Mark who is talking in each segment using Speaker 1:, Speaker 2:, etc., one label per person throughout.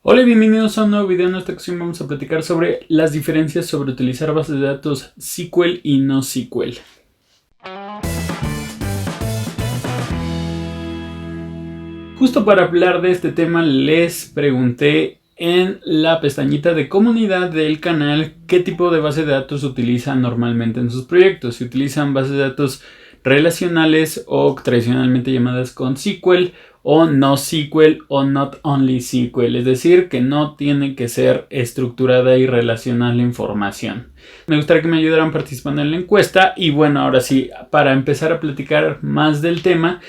Speaker 1: Hola y bienvenidos a un nuevo video. En esta ocasión vamos a platicar sobre las diferencias sobre utilizar bases de datos SQL y no SQL. Justo para hablar de este tema les pregunté en la pestañita de comunidad del canal qué tipo de base de datos utilizan normalmente en sus proyectos. Si utilizan bases de datos relacionales o tradicionalmente llamadas con SQL o no SQL o not only SQL, es decir, que no tiene que ser estructurada y relacional la información. Me gustaría que me ayudaran participando en la encuesta y bueno, ahora sí, para empezar a platicar más del tema,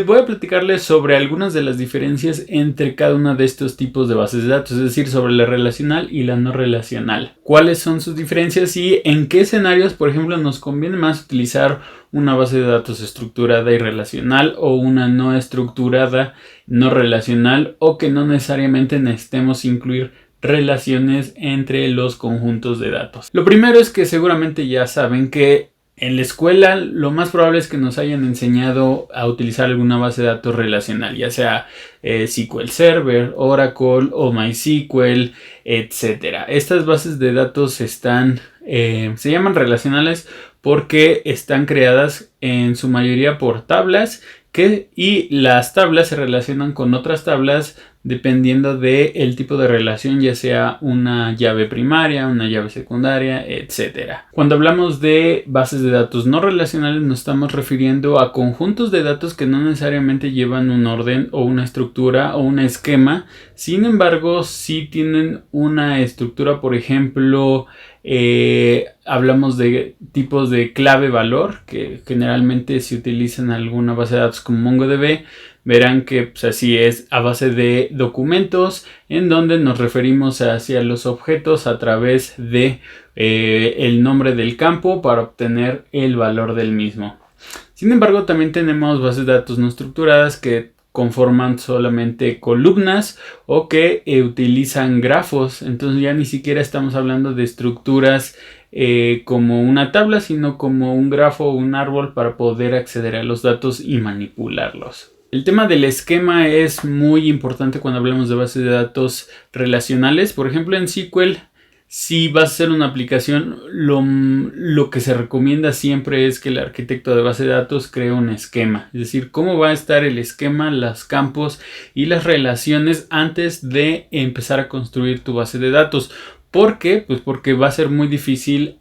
Speaker 1: voy a platicarles sobre algunas de las diferencias entre cada uno de estos tipos de bases de datos, es decir, sobre la relacional y la no relacional. ¿Cuáles son sus diferencias y en qué escenarios, por ejemplo, nos conviene más utilizar una base de datos estructurada y relacional o una no estructurada, no relacional, o que no necesariamente necesitemos incluir relaciones entre los conjuntos de datos? Lo primero es que seguramente ya saben que en la escuela lo más probable es que nos hayan enseñado a utilizar alguna base de datos relacional, ya sea SQL Server, Oracle o MySQL, etc. Estas bases de datos se llaman relacionales porque están creadas en su mayoría por tablas y las tablas se relacionan con otras tablas dependiendo del tipo de relación, ya sea una llave primaria, una llave secundaria, etc. Cuando hablamos de bases de datos no relacionales nos estamos refiriendo a conjuntos de datos que no necesariamente llevan un orden o una estructura o un esquema. Sin embargo, sí tienen una estructura, por ejemplo, hablamos de tipos de clave valor que generalmente se utilizan en alguna base de datos como MongoDB. Verán que pues, así es a base de documentos en donde nos referimos hacia los objetos a través de el nombre del campo para obtener el valor del mismo. Sin embargo, también tenemos bases de datos no estructuradas que conforman solamente columnas o que utilizan grafos. Entonces ya ni siquiera estamos hablando de estructuras como una tabla, sino como un grafo o un árbol para poder acceder a los datos y manipularlos. El tema del esquema es muy importante cuando hablamos de bases de datos relacionales. Por ejemplo, en SQL, si vas a hacer una aplicación, lo que se recomienda siempre es que el arquitecto de base de datos cree un esquema. Es decir, cómo va a estar el esquema, los campos y las relaciones antes de empezar a construir tu base de datos. ¿Por qué? Pues porque va a ser muy difícil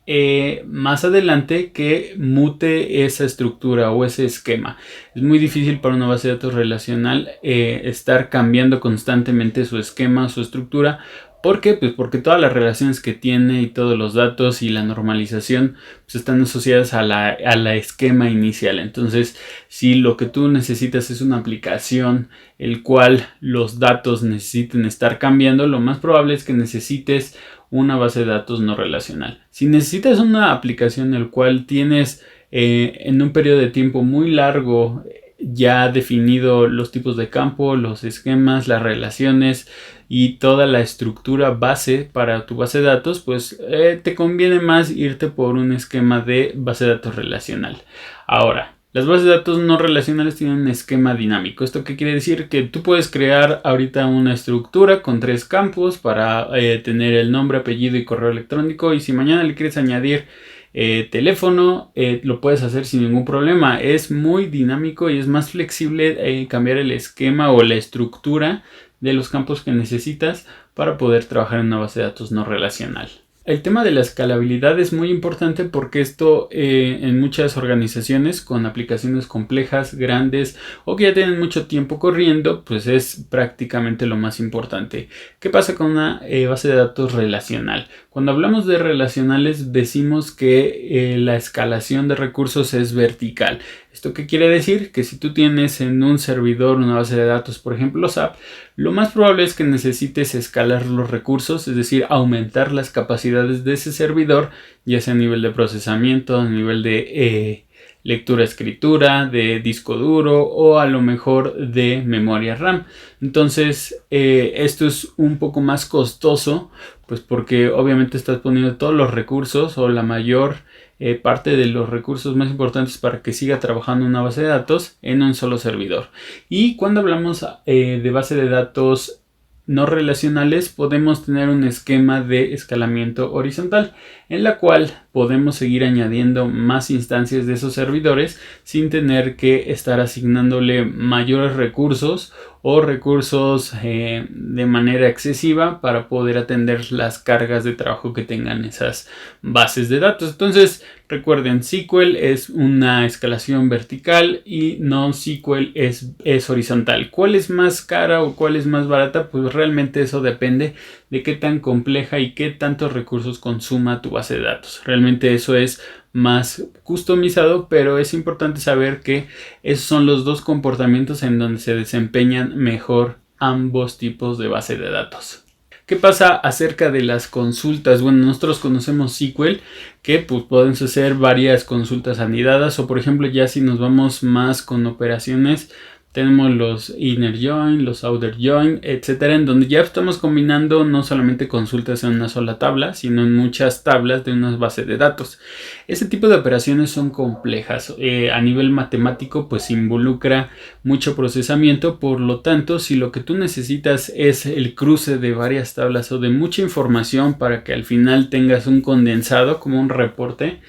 Speaker 1: más adelante que mute esa estructura o ese esquema. Es muy difícil para una base de datos relacional estar cambiando constantemente su esquema, su estructura. ¿Por qué? Pues porque todas las relaciones que tiene y todos los datos y la normalización pues están asociadas a la esquema inicial. Entonces, si lo que tú necesitas es una aplicación el cual los datos necesiten estar cambiando, lo más probable es que necesites una base de datos no relacional. Si necesitas una aplicación en la cual tienes en un periodo de tiempo muy largo ya definido los tipos de campo, los esquemas, las relaciones y toda la estructura base para tu base de datos, pues te conviene más irte por un esquema de base de datos relacional. Ahora, las bases de datos no relacionales tienen un esquema dinámico. ¿Esto qué quiere decir? Que tú puedes crear ahorita una estructura con 3 campos para tener el nombre, apellido y correo electrónico. Y si mañana le quieres añadir teléfono, lo puedes hacer sin ningún problema. Es muy dinámico y es más flexible cambiar el esquema o la estructura de los campos que necesitas para poder trabajar en una base de datos no relacional. El tema de la escalabilidad es muy importante porque esto en muchas organizaciones con aplicaciones complejas, grandes o que ya tienen mucho tiempo corriendo, pues es prácticamente lo más importante. ¿Qué pasa con una base de datos relacional? Cuando hablamos de relacionales decimos que la escalación de recursos es vertical. ¿Esto qué quiere decir? Que si tú tienes en un servidor una base de datos, por ejemplo SAP, lo más probable es que necesites escalar los recursos, es decir, aumentar las capacidades de ese servidor, ya sea a nivel de procesamiento, a nivel de lectura-escritura, de disco duro o a lo mejor de memoria RAM. Entonces, esto es un poco más costoso, pues porque obviamente estás poniendo todos los recursos o la mayor parte de los recursos más importantes para que siga trabajando una base de datos en un solo servidor. Y cuando hablamos de base de datos no relacionales, podemos tener un esquema de escalamiento horizontal en la cual podemos seguir añadiendo más instancias de esos servidores sin tener que estar asignándole mayores recursos o recursos de manera excesiva para poder atender las cargas de trabajo que tengan esas bases de datos. Entonces recuerden, SQL es una escalación vertical y NoSQL es horizontal. ¿Cuál es más cara o cuál es más barata? Pues realmente eso depende de qué tan compleja y qué tantos recursos consuma tu base de datos. Realmente eso es más customizado, pero es importante saber que esos son los dos comportamientos en donde se desempeñan mejor ambos tipos de base de datos. ¿Qué pasa acerca de las consultas? Bueno, nosotros conocemos SQL, que pues pueden hacer varias consultas anidadas, o por ejemplo ya si nos vamos más con operaciones, tenemos los inner join, los outer join, etcétera, en donde ya estamos combinando no solamente consultas en una sola tabla, sino en muchas tablas de una base de datos. Ese tipo de operaciones son complejas. A nivel matemático, pues involucra mucho procesamiento. Por lo tanto, si lo que tú necesitas es el cruce de varias tablas o de mucha información para que al final tengas un condensado como un reporte,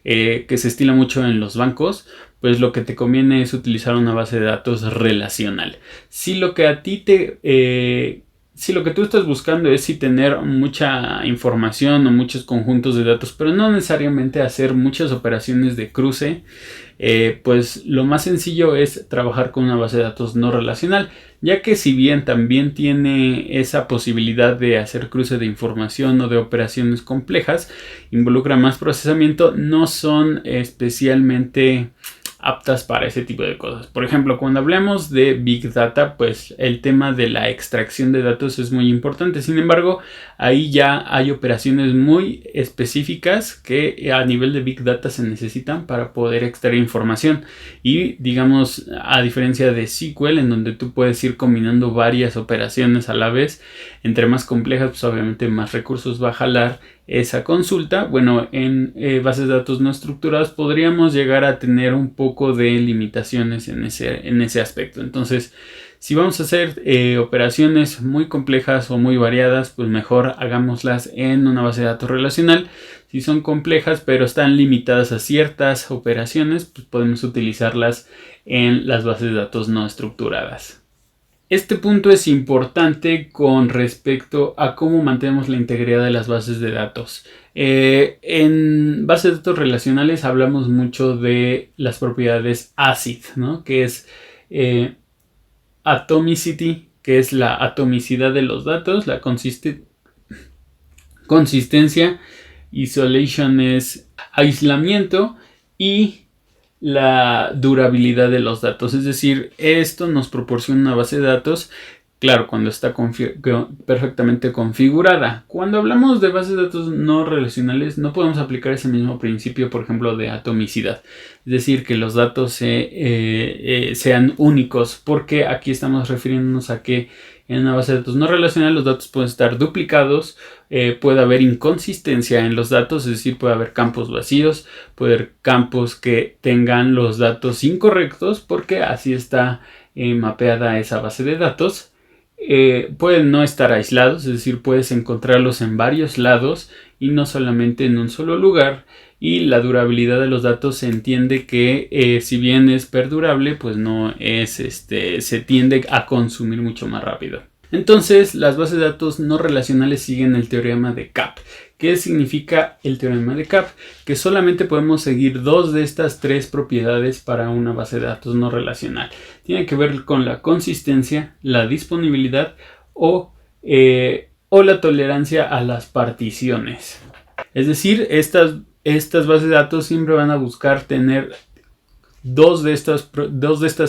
Speaker 1: que se estila mucho en los bancos, pues lo que te conviene es utilizar una base de datos relacional. Si lo que si lo que tú estás buscando es tener mucha información o muchos conjuntos de datos, pero no necesariamente hacer muchas operaciones de cruce, pues lo más sencillo es trabajar con una base de datos no relacional, ya que si bien también tiene esa posibilidad de hacer cruce de información o de operaciones complejas, involucra más procesamiento, no son especialmente aptas para ese tipo de cosas. Por ejemplo, cuando hablamos de Big Data, pues el tema de la extracción de datos es muy importante. Sin embargo, ahí ya hay operaciones muy específicas que a nivel de Big Data se necesitan para poder extraer información. Y digamos, a diferencia de SQL, en donde tú puedes ir combinando varias operaciones a la vez, entre más complejas, pues obviamente más recursos va a jalar esa consulta. Bueno, en bases de datos no estructuradas podríamos llegar a tener un poco de limitaciones en ese aspecto. Entonces, si vamos a hacer operaciones muy complejas o muy variadas, pues mejor hagámoslas en una base de datos relacional. Si son complejas pero están limitadas a ciertas operaciones, pues podemos utilizarlas en las bases de datos no estructuradas. Este punto es importante con respecto a cómo mantenemos la integridad de las bases de datos. En bases de datos relacionales hablamos mucho de las propiedades ACID, ¿no? Que es atomicity, que es la atomicidad de los datos, la consistencia, isolation es aislamiento y la durabilidad de los datos. Es decir, esto nos proporciona una base de datos, claro, cuando está perfectamente configurada. Cuando hablamos de bases de datos no relacionales, no podemos aplicar ese mismo principio, por ejemplo, de atomicidad. Es decir, que los datos sean únicos, porque aquí estamos refiriéndonos a que en una base de datos no relacional los datos pueden estar duplicados, puede haber inconsistencia en los datos, es decir, puede haber campos vacíos, puede haber campos que tengan los datos incorrectos porque así está mapeada esa base de datos. Pueden no estar aislados, es decir, puedes encontrarlos en varios lados y no solamente en un solo lugar. Y la durabilidad de los datos se entiende que si bien es perdurable, pues no es, se tiende a consumir mucho más rápido. Entonces, las bases de datos no relacionales siguen el teorema de CAP. ¿Qué significa el teorema de CAP? Que solamente podemos seguir dos de estas tres propiedades para una base de datos no relacional. Tiene que ver con la consistencia, la disponibilidad o la tolerancia a las particiones. Es decir, estas bases de datos siempre van a buscar tener dos de estas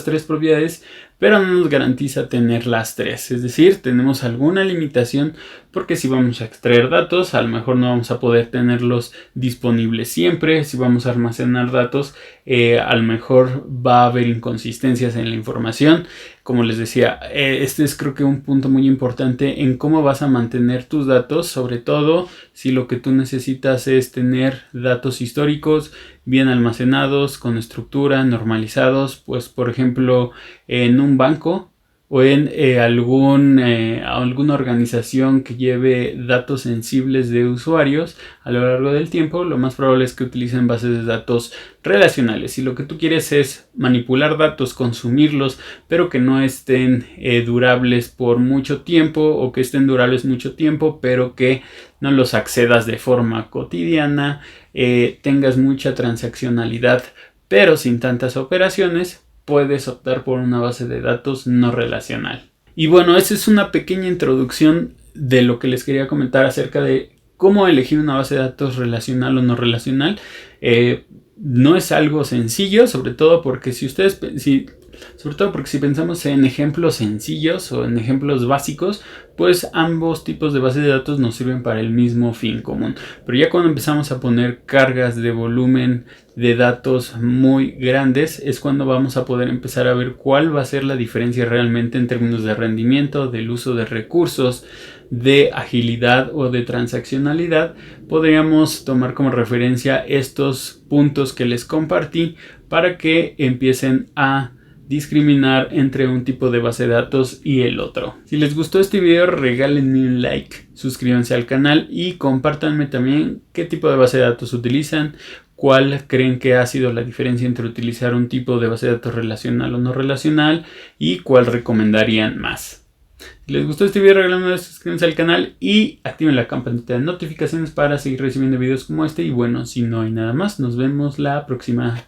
Speaker 1: tres propiedades, pero no nos garantiza tener las tres. Es decir, tenemos alguna limitación porque si vamos a extraer datos, a lo mejor no vamos a poder tenerlos disponibles siempre. Si vamos a almacenar datos, a lo mejor va a haber inconsistencias en la información. Como les decía, este es creo que un punto muy importante en cómo vas a mantener tus datos, sobre todo si lo que tú necesitas es tener datos históricos bien almacenados, con estructura, normalizados. Pues por ejemplo, en un banco o en alguna organización que lleve datos sensibles de usuarios a lo largo del tiempo, lo más probable es que utilicen bases de datos relacionales. Si lo que tú quieres es manipular datos, consumirlos, pero que no estén durables por mucho tiempo, o que estén durables mucho tiempo, pero que no los accedas de forma cotidiana, tengas mucha transaccionalidad, pero sin tantas operaciones, puedes optar por una base de datos no relacional. Y bueno, esa es una pequeña introducción de lo que les quería comentar acerca de cómo elegir una base de datos relacional o no relacional. No es algo sencillo, sobre todo porque si pensamos en ejemplos sencillos o en ejemplos básicos, pues ambos tipos de bases de datos nos sirven para el mismo fin común. Pero ya cuando empezamos a poner cargas de volumen de datos muy grandes, es cuando vamos a poder empezar a ver cuál va a ser la diferencia realmente en términos de rendimiento, del uso de recursos, de agilidad o de transaccionalidad. Podríamos tomar como referencia estos puntos que les compartí para que empiecen a discriminar entre un tipo de base de datos y el otro. Si les gustó este video, regálenme un like, suscríbanse al canal y compártanme también qué tipo de base de datos utilizan, cuál creen que ha sido la diferencia entre utilizar un tipo de base de datos relacional o no relacional y cuál recomendarían más. Si les gustó este video, regálenme, suscríbanse al canal y activen la campanita de notificaciones para seguir recibiendo videos como este. Y bueno, si no hay nada más, nos vemos la próxima.